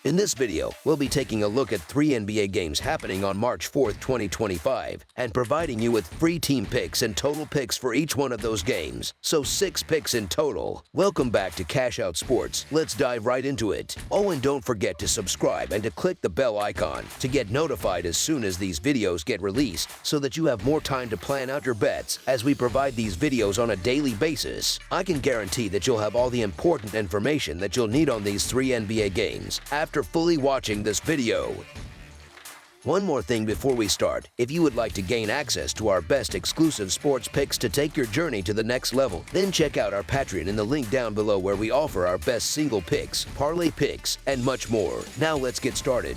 In this video, we'll be taking a look at 3 NBA games happening on March 4th, 2025, and providing you with free team picks and total picks for each one of those games. So 6 picks in total. Welcome back to Cash Out Sports. Let's dive right into it. Oh, and don't forget to subscribe and to click the bell icon to get notified as soon as these videos get released so that you have more time to plan out your bets as we provide these videos on a daily basis. I can guarantee that you'll have all the important information that you'll need on these 3 NBA games after fully watching this video. One more thing before we start. If you would like to gain access to our best exclusive sports picks to take your journey to the next level, then check out our Patreon in the link down below where we offer our best single picks, parlay picks, and much more. Now let's get started.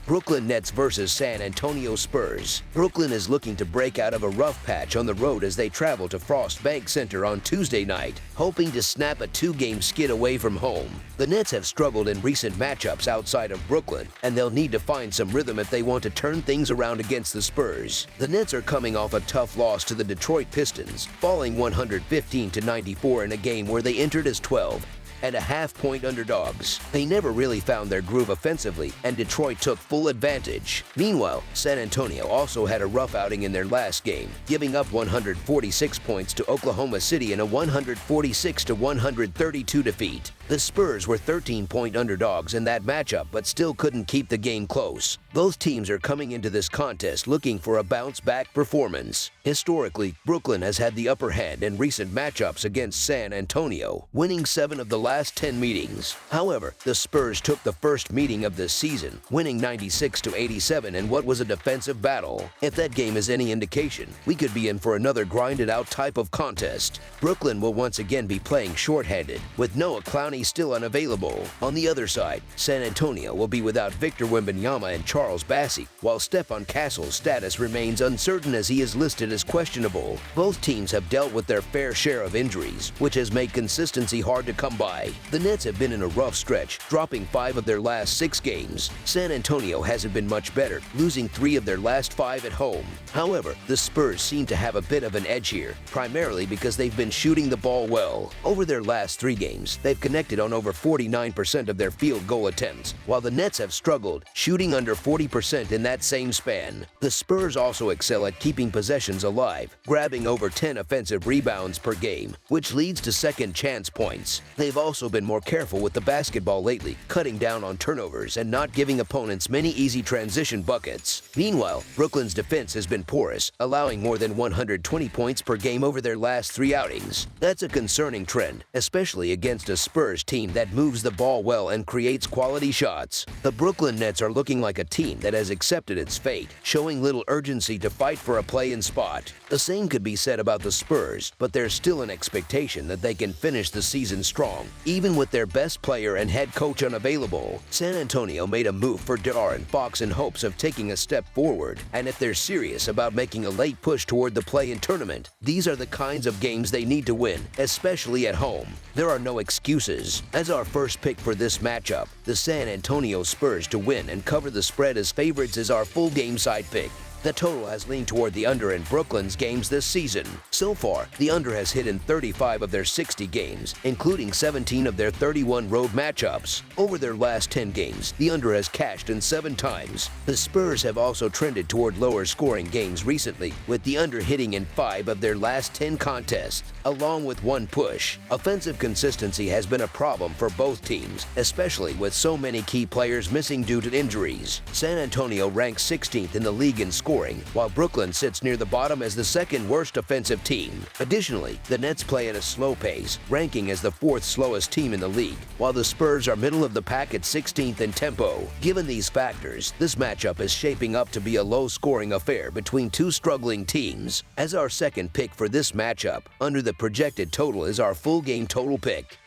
Brooklyn Nets versus San Antonio Spurs. Brooklyn is looking to break out of a rough patch on the road as they travel to Frost Bank Center on Tuesday night, hoping to snap a 2-game skid away from home. The Nets have struggled in recent matchups outside of Brooklyn, and they'll need to find some rhythm if they want to turn things around against the Spurs. The Nets are coming off a tough loss to the Detroit Pistons, falling 115-94 in a game where they entered as 12.5-point underdogs. They never really found their groove offensively, and Detroit took full advantage. Meanwhile, San Antonio also had a rough outing in their last game, giving up 146 points to Oklahoma City in a 146-132 defeat. The Spurs were 13-point underdogs in that matchup, but still couldn't keep the game close. Both teams are coming into this contest looking for a bounce-back performance. Historically, Brooklyn has had the upper hand in recent matchups against San Antonio, winning 7 of the last 10 meetings. However, the Spurs took the first meeting of this season, winning 96-87 in what was a defensive battle. If that game is any indication, we could be in for another grinded-out type of contest. Brooklyn will once again be playing shorthanded, with Noah Clowney still unavailable. On the other side, San Antonio will be without Victor Wembanyama and Charles Bassey, while Stephon Castle's status remains uncertain as he is listed as questionable. Both teams have dealt with their fair share of injuries, which has made consistency hard to come by. The Nets have been in a rough stretch, dropping 5 of their last 6 games. San Antonio hasn't been much better, losing 3 of their last 5 at home. However, the Spurs seem to have a bit of an edge here, primarily because they've been shooting the ball well. Over their last 3 games, they've connected on over 49% of their field goal attempts, while the Nets have struggled, shooting under 40% in that same span. The Spurs also excel at keeping possessions alive, grabbing over 10 offensive rebounds per game, which leads to second chance points. They've also been more careful with the basketball lately, cutting down on turnovers and not giving opponents many easy transition buckets. Meanwhile, Brooklyn's defense has been porous, allowing more than 120 points per game over their last 3 outings. That's a concerning trend, especially against a Spurs team that moves the ball well and creates quality shots. The Brooklyn Nets are looking like a team that has accepted its fate, showing little urgency to fight for a play-in spot. The same could be said about the Spurs, but there's still an expectation that they can finish the season strong, even with their best player and head coach unavailable. San Antonio made a move for De'Aaron Fox in hopes of taking a step forward, and if they're serious about making a late push toward the play-in tournament, these are the kinds of games they need to win, especially at home. There are no excuses. As our first pick for this matchup, the San Antonio Spurs to win and cover the spread as favorites is our full game side pick. The total has leaned toward the under in Brooklyn's games this season. So far, the under has hit in 35 of their 60 games, including 17 of their 31 road matchups. Over their last 10 games, the under has cashed in 7 times. The Spurs have also trended toward lower scoring games recently, with the under hitting in 5 of their last 10 contests, along with 1 push. Offensive consistency has been a problem for both teams, especially with so many key players missing due to injuries. San Antonio ranks 16th in the league in scoring, while Brooklyn sits near the bottom as the 2nd worst offensive team. Additionally, the Nets play at a slow pace, ranking as the 4th slowest team in the league, while the Spurs are middle of the pack at 16th in tempo. Given these factors, this matchup is shaping up to be a low-scoring affair between 2 struggling teams. As our second pick for this matchup, under the projected total is our full game total pick.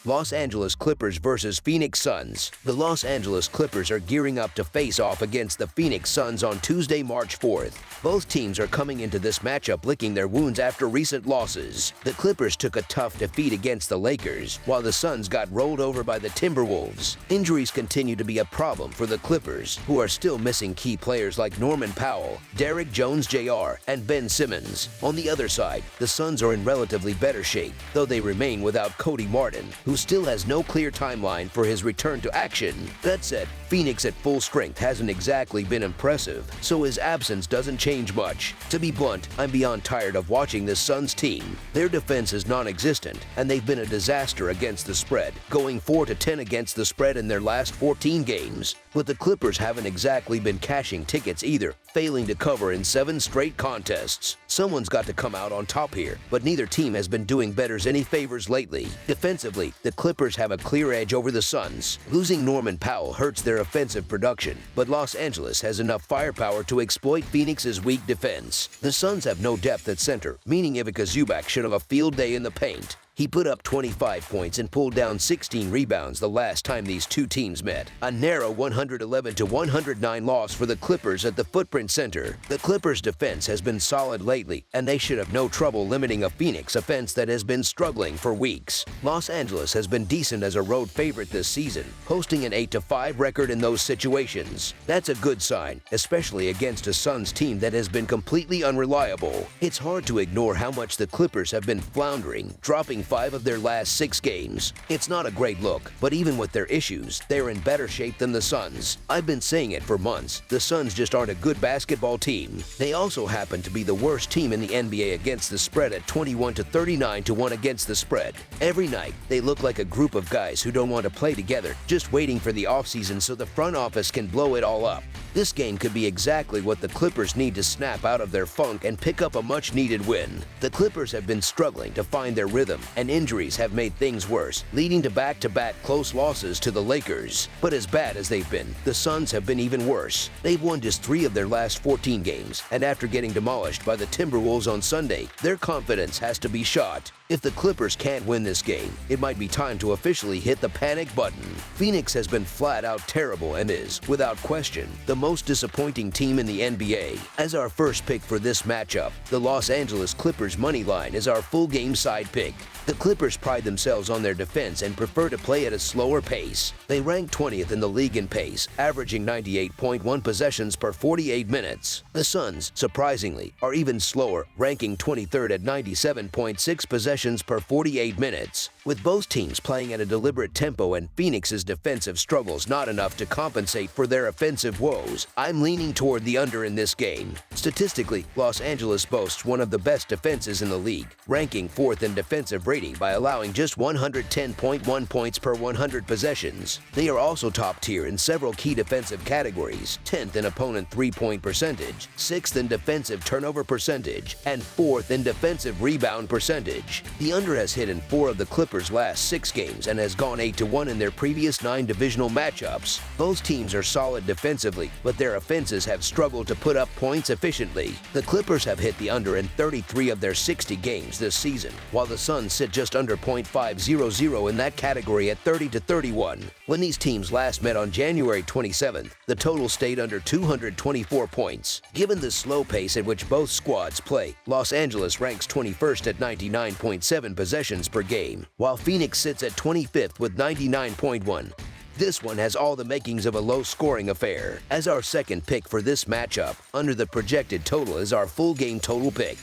Los Angeles Clippers versus Phoenix Suns. The Los Angeles Clippers are gearing up to face off against the Phoenix Suns on Tuesday, March 4th. Both teams are coming into this matchup licking their wounds after recent losses. The Clippers took a tough defeat against the Lakers, while the Suns got rolled over by the Timberwolves. Injuries continue to be a problem for the Clippers, who are still missing key players like Norman Powell, Derrick Jones Jr., and Ben Simmons. On the other side, the Suns are in relatively better shape, though they remain without Cody Martin, who still has no clear timeline for his return to action. That said, Phoenix at full strength hasn't exactly been impressive, so his absence doesn't change much. To be blunt, I'm beyond tired of watching this Suns team. Their defense is non-existent, and they've been a disaster against the spread, going 4-10 against the spread in their last 14 games. But the Clippers haven't exactly been cashing tickets either, failing to cover in 7 straight contests. Someone's got to come out on top here, but neither team has been doing bettors any favors lately. Defensively, the Clippers have a clear edge over the Suns. Losing Norman Powell hurts their offensive production, but Los Angeles has enough firepower to exploit Phoenix's weak defense. The Suns have no depth at center, meaning Ivica Zubac should have a field day in the paint. He put up 25 points and pulled down 16 rebounds the last time these two teams met. A narrow 111-109 loss for the Clippers at the Footprint Center. The Clippers' defense has been solid lately, and they should have no trouble limiting a Phoenix offense that has been struggling for weeks. Los Angeles has been decent as a road favorite this season, posting an 8-5 record in those situations. That's a good sign, especially against a Suns team that has been completely unreliable. It's hard to ignore how much the Clippers have been floundering, dropping 5 of their last 6 games. It's not a great look, but even with their issues, they're in better shape than the Suns. I've been saying it for months. The Suns just aren't a good basketball team. They also happen to be the worst team in the NBA against the spread at 21-39-1 against the spread. Every night, they look like a group of guys who don't want to play together, just waiting for the offseason so the front office can blow it all up. This game could be exactly what the Clippers need to snap out of their funk and pick up a much-needed win. The Clippers have been struggling to find their rhythm, and injuries have made things worse, leading to back-to-back close losses to the Lakers. But as bad as they've been, the Suns have been even worse. They've won just 3 of their last 14 games, and after getting demolished by the Timberwolves on Sunday, their confidence has to be shot. If the Clippers can't win this game, it might be time to officially hit the panic button. Phoenix has been flat-out terrible and is, without question, the most disappointing team in the NBA. As our first pick for this matchup, the Los Angeles Clippers money line is our full game side pick. The Clippers pride themselves on their defense and prefer to play at a slower pace. They rank 20th in the league in pace, averaging 98.1 possessions per 48 minutes. The Suns, surprisingly, are even slower, ranking 23rd at 97.6 possessions per 48 minutes. With both teams playing at a deliberate tempo and Phoenix's defensive struggles not enough to compensate for their offensive woes, I'm leaning toward the under in this game. Statistically, Los Angeles boasts one of the best defenses in the league, ranking 4th in defensive rating by allowing just 110.1 points per 100 possessions. They are also top tier in several key defensive categories, 10th in opponent 3-point percentage, 6th in defensive turnover percentage, and 4th in defensive rebound percentage. The under has hit in 4 of the Clippers' last 6 games and has gone 8-1 in their previous 9 divisional matchups. Both teams are solid defensively, but their offenses have struggled to put up points efficiently. The Clippers have hit the under in 33 of their 60 games this season, while the Suns sit just under .500 in that category at 30-31. When these teams last met on January 27th, the total stayed under 224 points. Given the slow pace at which both squads play, Los Angeles ranks 21st at 99.7 possessions per game, while Phoenix sits at 25th with 99.1. This one has all the makings of a low-scoring affair. As our second pick for this matchup, under the projected total is our full game total pick.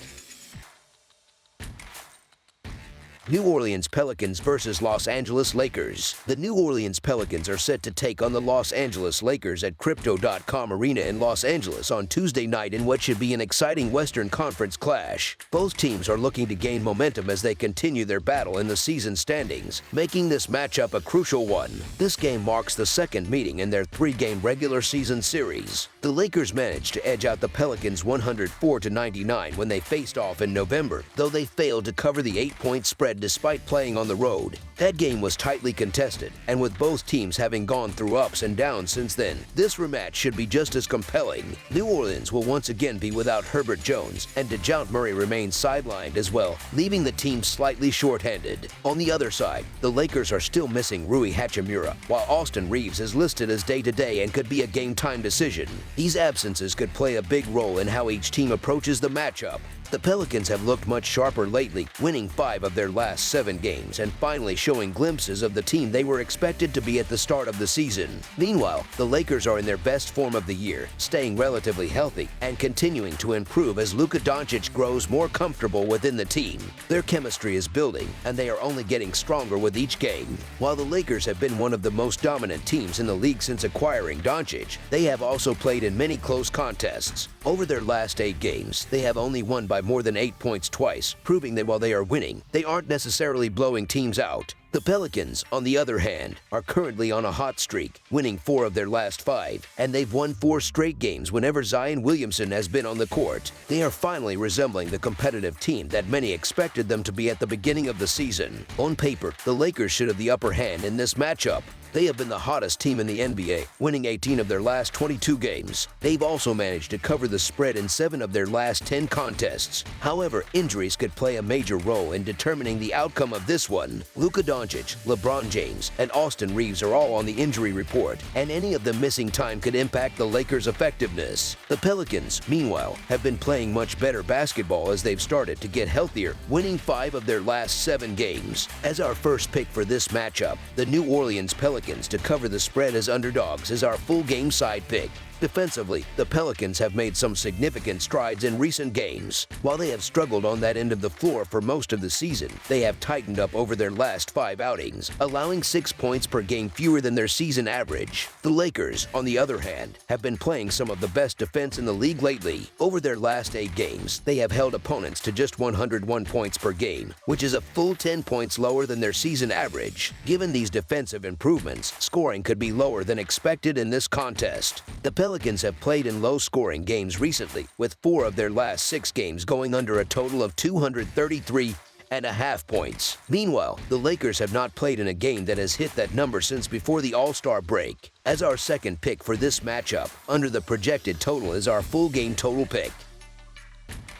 New Orleans Pelicans versus Los Angeles Lakers. The New Orleans Pelicans are set to take on the Los Angeles Lakers at Crypto.com Arena in Los Angeles on Tuesday night in what should be an exciting Western Conference clash. Both teams are looking to gain momentum as they continue their battle in the season standings, making this matchup a crucial one. This game marks the second meeting in their 3-game regular season series. The Lakers managed to edge out the Pelicans 104-99 when they faced off in November, though they failed to cover the 8-point spread spread despite playing on the road. That game was tightly contested, and with both teams having gone through ups and downs since then, this rematch should be just as compelling. New Orleans will once again be without Herbert Jones, and DeJounte Murray remains sidelined as well, leaving the team slightly short-handed. On the other side, the Lakers are still missing Rui Hachimura, while Austin Reeves is listed as day-to-day and could be a game-time decision. These absences could play a big role in how each team approaches the matchup. The Pelicans have looked much sharper lately, winning 5 of their last 7 games and finally showing glimpses of the team they were expected to be at the start of the season. Meanwhile, the Lakers are in their best form of the year, staying relatively healthy and continuing to improve as Luka Doncic grows more comfortable within the team. Their chemistry is building, and they are only getting stronger with each game. While the Lakers have been one of the most dominant teams in the league since acquiring Doncic, they have also played in many close contests. Over their last 8 games, they have only won by more than 8 points twice, proving that while they are winning, they aren't necessarily blowing teams out. The Pelicans, on the other hand, are currently on a hot streak, winning 4 of their last 5, and they've won 4 straight games whenever Zion Williamson has been on the court. They are finally resembling the competitive team that many expected them to be at the beginning of the season. On paper, the Lakers should have the upper hand in this matchup. They have been the hottest team in the NBA, winning 18 of their last 22 games. They've also managed to cover the spread in 7 of their last 10 contests. However, injuries could play a major role in determining the outcome of this one. Luka Doncic, LeBron James, and Austin Reeves are all on the injury report, and any of them missing time could impact the Lakers' effectiveness. The Pelicans, meanwhile, have been playing much better basketball as they've started to get healthier, winning 5 of their last 7 games. As our first pick for this matchup, the New Orleans Pelicans to cover the spread as underdogs is our full game side pick. Defensively, the Pelicans have made some significant strides in recent games. While they have struggled on that end of the floor for most of the season, they have tightened up over their last 5 outings, allowing 6 points per game fewer than their season average. The Lakers, on the other hand, have been playing some of the best defense in the league lately. Over their last 8 games, they have held opponents to just 101 points per game, which is a full 10 points lower than their season average. Given these defensive improvements, scoring could be lower than expected in this contest. The Pelicans have played in low-scoring games recently, with 4 of their last 6 games going under a total of 233.5 points. Meanwhile, the Lakers have not played in a game that has hit that number since before the All-Star break. As our second pick for this matchup, under the projected total is our full game total pick.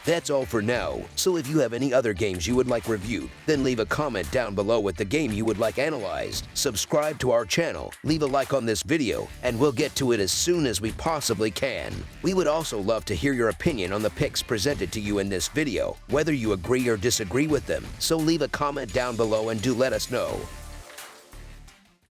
That's all for now, so if you have any other games you would like reviewed, then leave a comment down below with the game you would like analyzed. Subscribe to our channel, leave a like on this video, and we'll get to it as soon as we possibly can. We would also love to hear your opinion on the picks presented to you in this video, whether you agree or disagree with them, so leave a comment down below and do let us know.